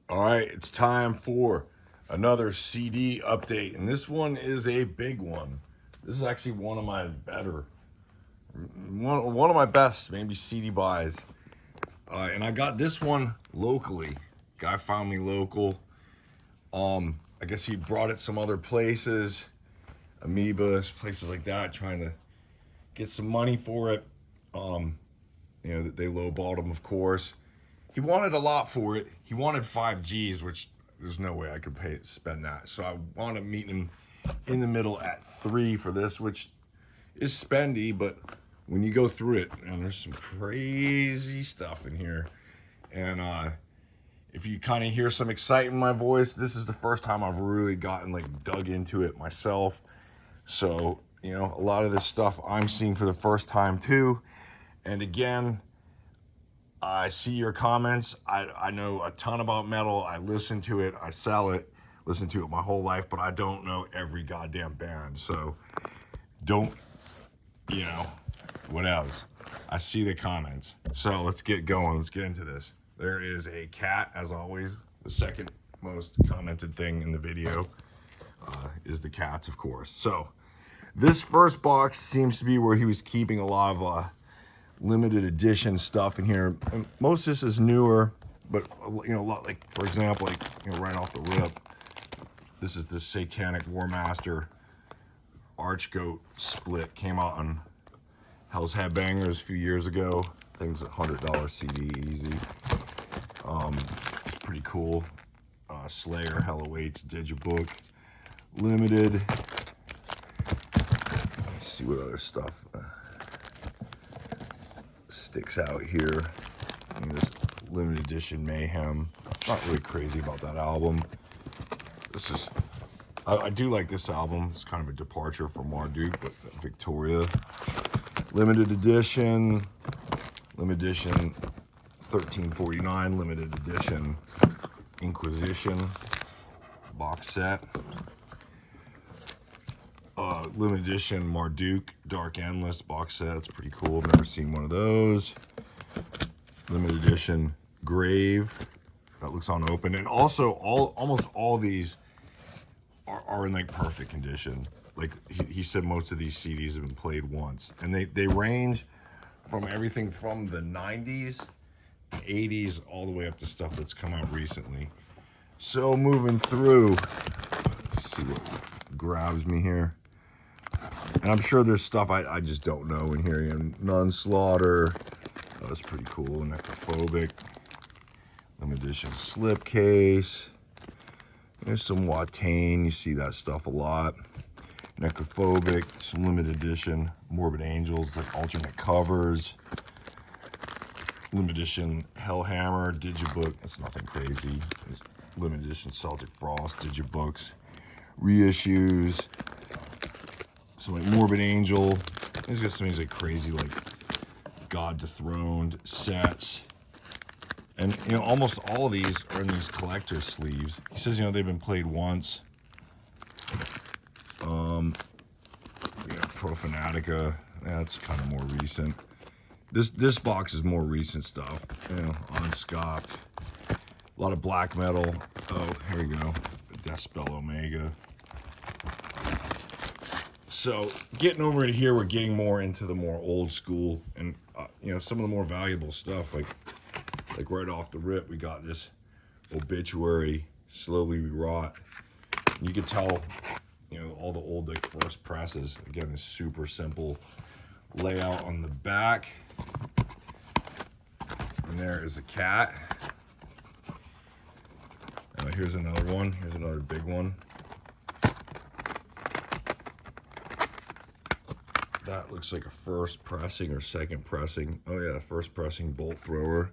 All right, it's time for another CD update, and this one is a big one. This is actually one of my better, one of my best, maybe CD buys. And I got this one locally. Guy found me local. I guess he brought it some other places, Amoebas, places like that, trying to get some money for it. They lowballed him, of course. He wanted a lot for it. He wanted 5Gs, which there's no way I could spend that. So I wound up meeting him in the middle at 3 for this, which is spendy, but when you go through it, man, there's some crazy stuff in here. And if you kind of hear some excitement in my voice, this is the first time I've really gotten dug into it myself. So, a lot of this stuff I'm seeing for the first time too. And again, I see your comments. I know a ton about metal. I listen to it. I sell it. Listen to it my whole life, but I don't know every goddamn band. So don't, what else? I see the comments. So let's get going. Let's get into this. There is a cat, as always. The second most commented thing in the video is the cats, of course. So this first box seems to be where he was keeping a lot of limited edition stuff in here. And most of this is newer, but a lot, for example, right off the rip, this is the Satanic Warmaster Archgoat split. Came out on Hell's Headbangers a few years ago. I think it was a $100 CD easy. Pretty cool. Slayer, Hell Awaits, Digibook, limited. Let's see what other stuff sticks out here. This limited edition Mayhem. Not really crazy about that album. This is, I do like this album. It's kind of a departure from Marduk, but Victoria. Limited edition 1349, limited edition Inquisition box set. Limited edition Marduk Dark Endless box set. It's pretty cool. Never seen one of those. Limited edition Grave. That looks unopened. And also, almost all these are in perfect condition. He said most of these CDs have been played once. And they range from everything from the 90s, 80s, all the way up to stuff that's come out recently. So moving through, let's see what grabs me here. And I'm sure there's stuff I just don't know in here. Nunslaughter. Oh, that's pretty cool. Necrophobic. Limited edition slipcase. There's some Watain. You see that stuff a lot. Necrophobic. Some limited edition Morbid Angels, alternate covers. Limited edition Hellhammer Digibook. That's nothing crazy. It's limited edition Celtic Frost Digibooks. Reissues. Some Morbid Angel. He's got some of these crazy God Dethroned sets. And almost all of these are in these collector sleeves. He says they've been played once. Profanatica. That's kind of more recent. This box is more recent stuff. Unscopped. A lot of black metal. Oh, here we go. Deathspell Omega. So getting over to here, we're getting more into the more old school and some of the more valuable stuff. Like right off the rip, we got this Obituary, Slowly We Rot. And you can tell, all the old first presses. Again, this super simple layout on the back. And there is a cat. Here's another one. Here's another big one. That looks like a first pressing or second pressing. Oh yeah, first pressing Bolt Thrower.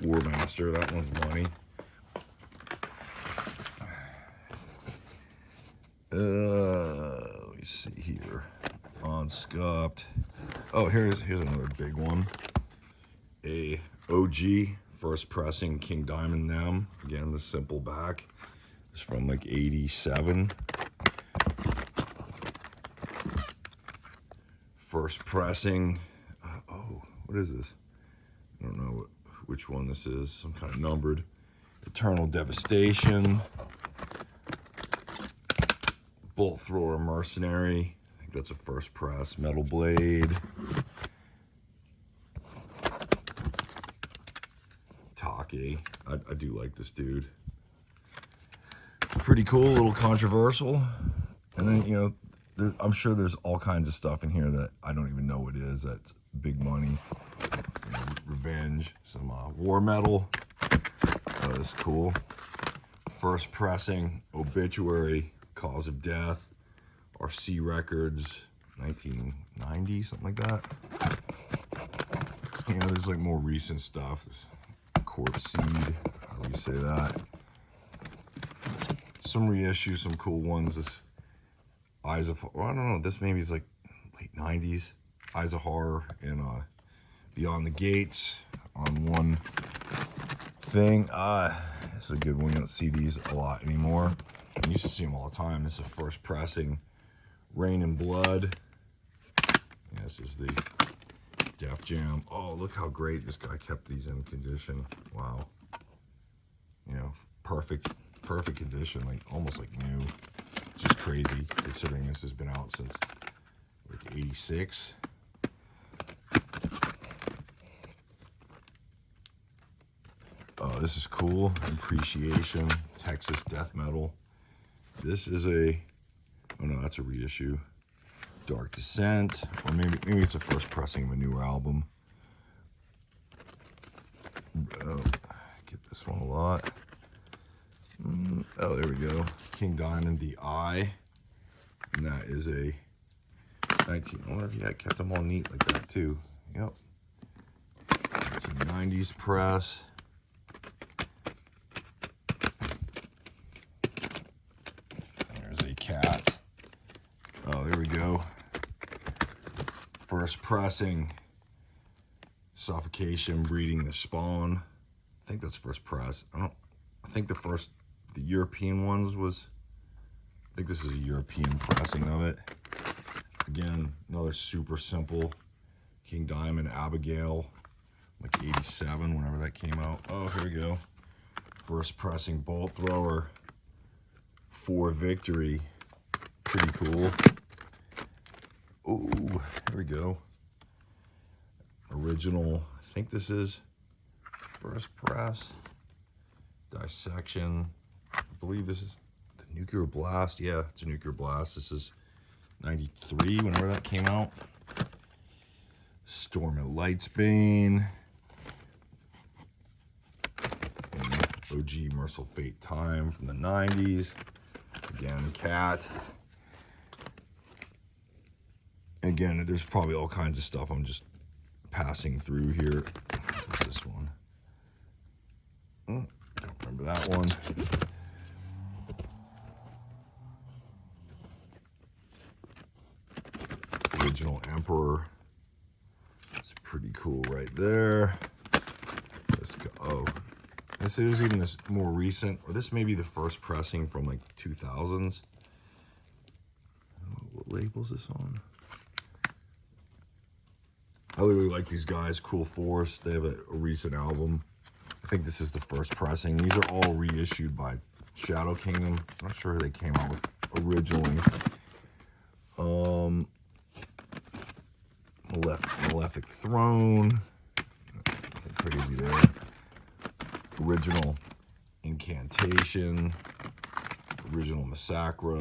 Warmaster, that one's money. Let me see here. Unscupped. Oh, here's another big one. A OG first pressing King Diamond Them. Again, the simple back. It's from 87. First pressing. Oh, what is this? I don't know which one this is. Some kind of numbered. Eternal Devastation, Bolt Thrower Mercenary, I think that's a first press, Metal Blade, Taki, I do like this dude. Pretty cool, a little controversial. And then, you know, I'm sure there's all kinds of stuff in here that I don't even know what it is. That's big money. You know, Revenge, some War Metal. Oh, this is cool. First pressing, Obituary, Cause of Death, RC Records, 1990, something like that. You know, there's like more recent stuff. This Corpse Seed, how do you say that? Some reissues, some cool ones. This Eyes of, well, I don't know, this maybe is like late 90s. Eyes of Horror and Beyond the Gates on one thing. This is a good one. You don't see these a lot anymore. I used to see them all the time. This is first pressing, Rain and Blood. Yeah, this is the Def Jam. Oh, look how great this guy kept these in condition. Wow. You know, perfect condition, like almost like new. Just crazy considering this has been out since like 86. Oh, this is cool. Appreciation, Texas Death Metal. This is a, oh no, that's a reissue. Dark Descent, or maybe it's a first pressing of a newer album. Oh, get this one a lot. Oh, there we go. King Diamond, The Eye. And that is a 19, I wonder if he kept them all neat like that too. Yep. 1990s press. There's a cat. Oh, there we go. First pressing. Suffocation, Breeding the Spawn. I think that's first press. I think the European ones was, I think this is a European pressing of it. Again, another super simple King Diamond, Abigail, like 87, whenever that came out. Oh, here we go. First pressing, Bolt Thrower, For Victory. Pretty cool. Oh, here we go. Original, I think this is first press, Dissection. I believe this is the Nuclear Blast. Yeah, it's a Nuclear Blast. This is 93, whenever that came out. Storm at Lightsbane. And OG Merciful Fate Time from the 90s. Again, Cat. Again, there's probably all kinds of stuff I'm just passing through here. What's this one? Oh, don't remember that one. Original Emperor. It's pretty cool right there. Let's go. Oh, this is even this more recent, or this may be the first pressing from like 2000s. What label is this on? I really like these guys, Cool Force. They have a recent album. I think this is the first pressing. These are all reissued by Shadow Kingdom. I'm not sure who they came out with originally. Malefic Throne. Nothing crazy there. Original Incantation. Original Massacre.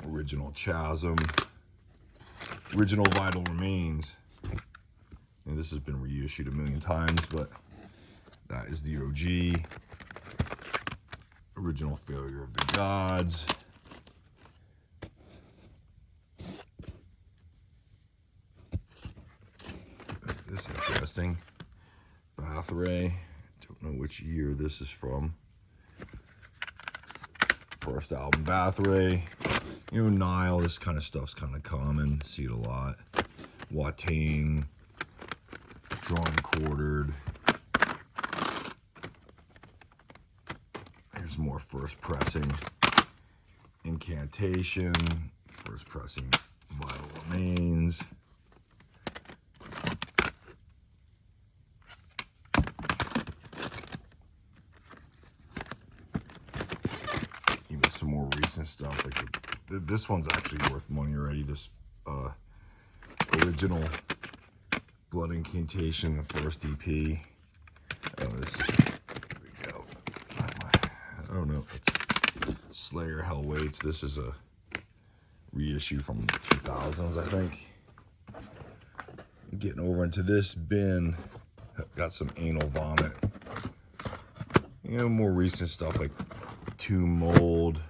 Original Chasm. Original Vital Remains. And this has been reissued a million times, but that is the OG. Original Failure of the Gods. This is interesting. Bathray. Don't know which year this is from. First album, Bathray. You know, Nile, this kind of stuff's kind of common. See it a lot. Watain. Drawn and Quartered. Here's more first pressing. Incantation. First pressing, Vital stuff. Like this one's actually worth money already. This original Blood Incantation, the first EP. Oh, this is, here we go. Oh no, it's Slayer Hell Waits. This is a reissue from the 2000s, I think. Getting over into this bin, got some Anal Vomit. You know, more recent stuff like Tomb Mold.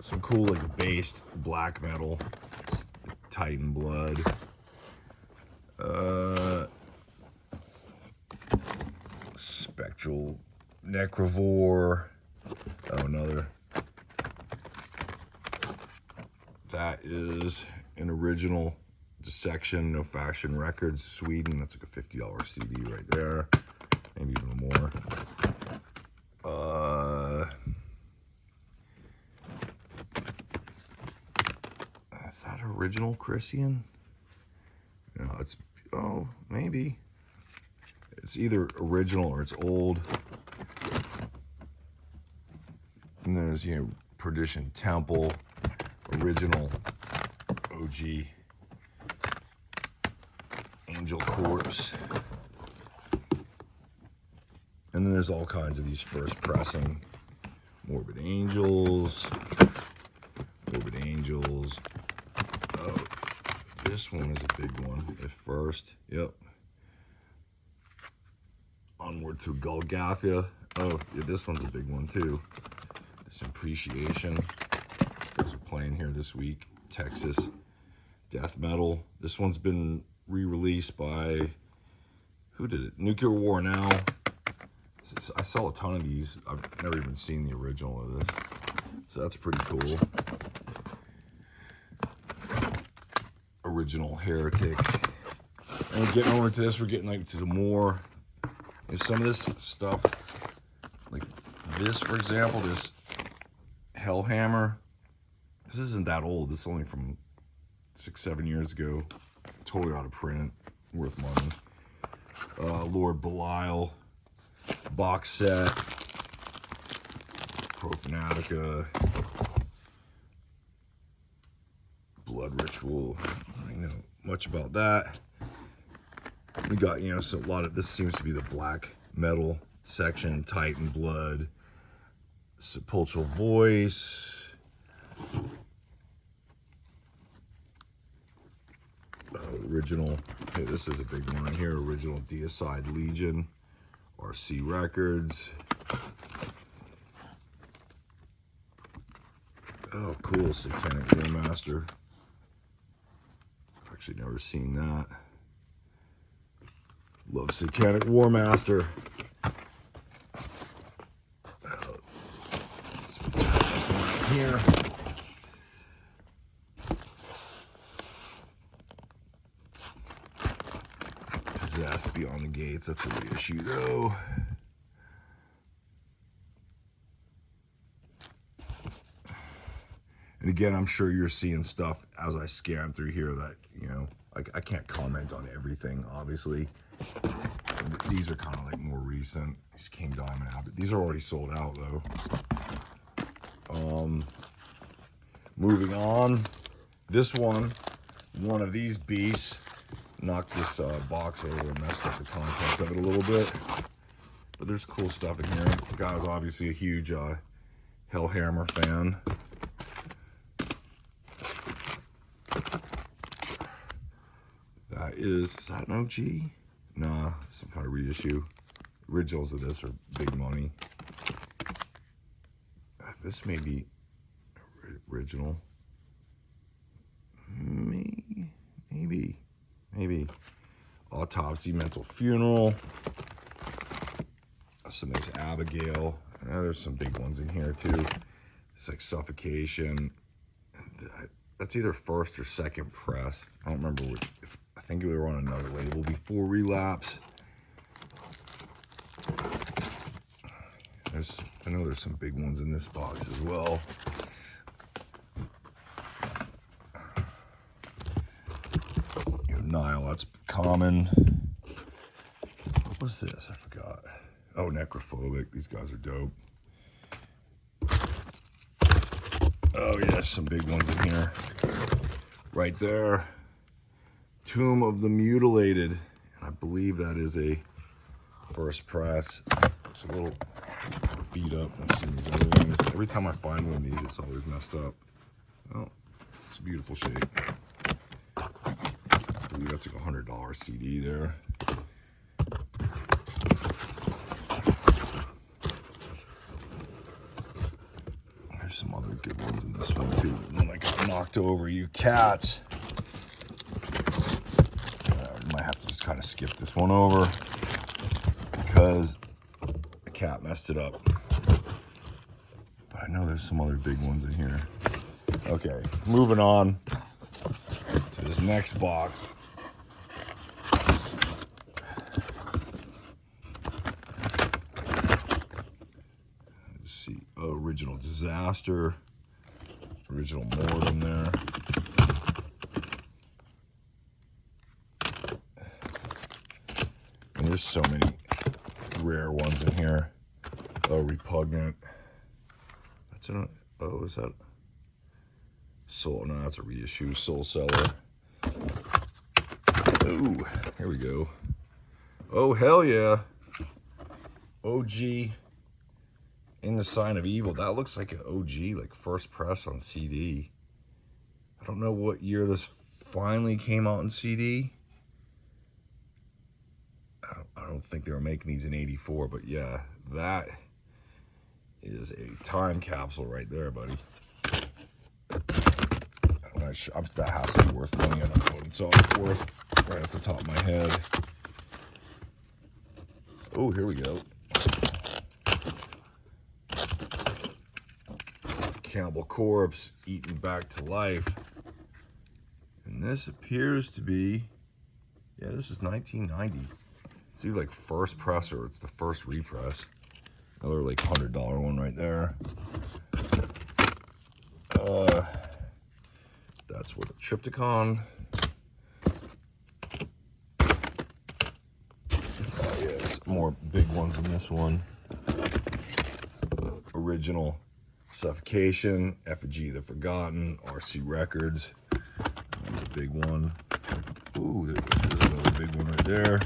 Some cool like based black metal, Titan Blood. Spectral Necrovore. Oh, another. That is an original Dissection, No Faction Records, Sweden. That's like a $50 CD right there. Maybe even more. Is that original Christian? No, it's, oh, maybe. It's either original or it's old. And there's, you know, Perdition Temple, original OG Angel Corpse. And then there's all kinds of these first pressing. Morbid Angels. Oh, this one is a big one at first. Yep. Onward to Golgotha. Oh, yeah, this one's a big one too. This Appreciation. Guys are playing here this week. Texas death metal. This one's been re-released by, who did it? Nuclear War Now. I saw a ton of these. I've never even seen the original of this, so that's pretty cool. Original Heretic. And getting over to this, we're getting like to more. There's some of this stuff, like this, for example, this Hellhammer. This isn't that old. This is only from 6-7 years ago. Totally out of print. Worth money. Lord Belial box set. Profanatica. Blood Ritual. I don't know much about that. We got, you know, so a lot of this seems to be the black metal section. Titan Blood. Sepulchral Voice. Original, okay, this is a big one right here. Original Deicide Legion, RC Records. Oh, cool, Satanic Warmaster. Actually, never seen that. Love Satanic Warmaster. Let's put this one here. Possessed Beyond the Gates. That's a reissue though. And again, I'm sure you're seeing stuff as I scan through here that, you know, I can't comment on everything, obviously. These are kind of like more recent. These King Diamond Abbott. These are already sold out though. Moving on. This one of these beasts. Knocked this box over and messed up the contents of it a little bit. But there's cool stuff in here. The guy's obviously a huge Hellhammer fan. That is that an OG? Nah, some kind of reissue. Originals of this are big money. This may be original. Maybe. Autopsy, Mental Funeral. Some of this Abigail. There's some big ones in here too. It's like Suffocation. That's either first or second press. I don't remember which. I think we were on another label before Relapse. I know there's some big ones in this box as well. Nile, that's common. What was this? I forgot. Oh, Necrophobic. These guys are dope. Oh yes, some big ones in here. Right there. Tomb of the Mutilated. And I believe that is a first press. It's a little beat up. I've seen these other ones. Every time I find one of these, it's always messed up. Oh, it's a beautiful shape. I believe that's like a $100 CD there. There's some other good ones in this one too. One I got knocked over, you cats. I might have to just kind of skip this one over because the cat messed it up. But I know there's some other big ones in here. Okay, moving on to this next box. Let's see, original Disaster, original Mortem there. And there's so many rare ones in here. Oh, Repugnant. That's an, oh, is that Soul? No, that's a reissue. Soul Seller. Ooh, here we go. Oh, hell yeah. OG In the Sign of Evil. That looks like an OG, like first press on CD. I don't know what year this finally came out in CD. I don't think they were making these in '84, but yeah, that is a time capsule right there, buddy. That has to be worth money. I don't know what it's all worth right off the top of my head. Oh, here we go. Cannibal Corpse, Eaten Back to Life. And this appears to be, yeah, this is 1990. It's either like first press or it's the first repress. Another like $100 one right there. That's what a Triptychon. Oh yes, more big ones in this one. Original Suffocation, Effigy of the Forgotten, RC Records. That's a big one. Ooh, there's another big one right there.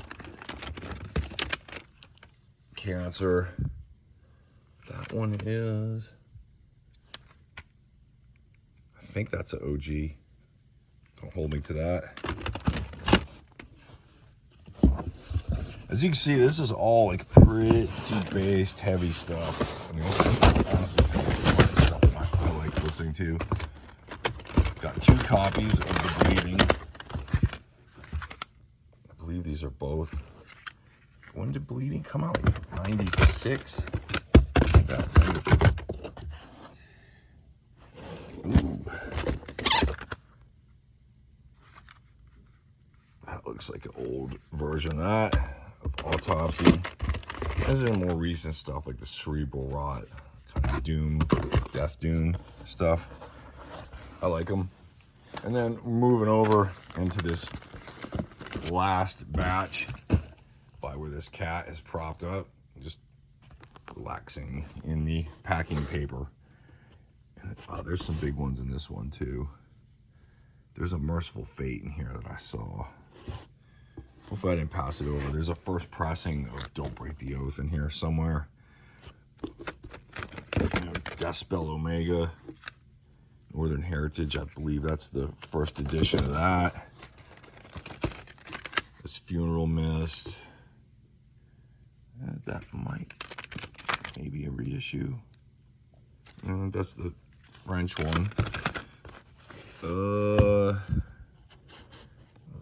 Cancer. That one is, I think that's an OG. Don't hold me to that. As you can see, this is all like pretty based, heavy stuff. I mean, honestly, stuff I like listening to. Got 2 copies of The Bleeding. I believe these are both. When did Bleeding come out? Like 96? That beautiful. Ooh. That looks like an old version of that, of Autopsy. These are more recent stuff like the Cerebral Rot, kind of Doom, Death Doom stuff. I like them. And then moving over into this last batch by where this cat is propped up, just relaxing in the packing paper. And there's some big ones in this one too. There's a Merciful Fate in here that I saw. Hopefully I didn't pass it over. There's a first pressing of Don't Break the Oath in here somewhere. Deathspell Omega, Northern Heritage, I believe that's the first edition of that. This Funeral Mist. That might maybe a reissue. That's the French one. What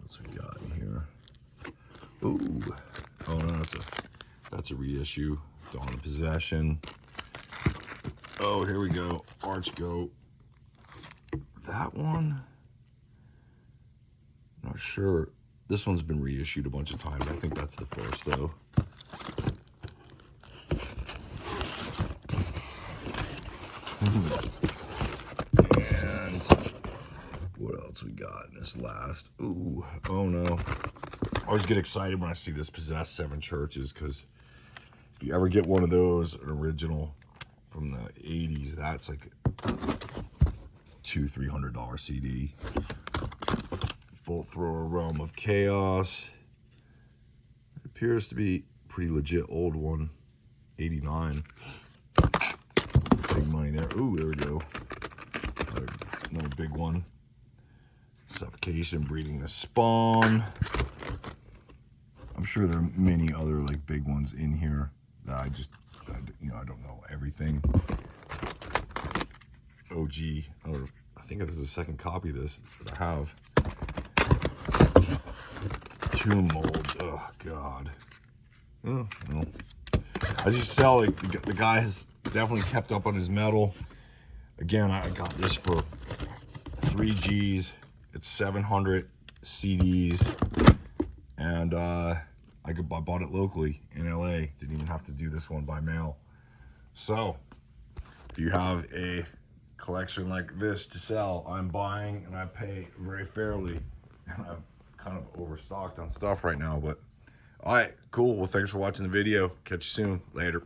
else we got in here? Ooh. Oh no, that's a reissue. Dawn of Possession. Oh, here we go. Archgoat. That one, not sure. This one's been reissued a bunch of times. I think that's the first though. And what else we got in this last? Ooh, oh no. I always get excited when I see this Possessed 7 Churches, because if you ever get one of those, an original from the 80s, that's like $300 CD. Bolt Thrower Realm of Chaos. It appears to be a pretty legit old one. 89. Big money there. Ooh, there we go. Another big one. Suffocation Breeding the Spawn. I'm sure there are many other like big ones in here that I don't know everything. OG, or I think this is the second copy of this that I have. Tomb molds. Oh God. Oh, no. As you sell, like, the guy has definitely kept up on his metal. Again, I got this for 3 G's. It's 700 CDs, and I bought it locally in LA. Didn't even have to do this one by mail. So, if you have a collection like this to sell, I'm buying and I pay very fairly. And I've kind of overstocked on stuff right now, but all right, cool. Well, thanks for watching the video. Catch you soon. Later.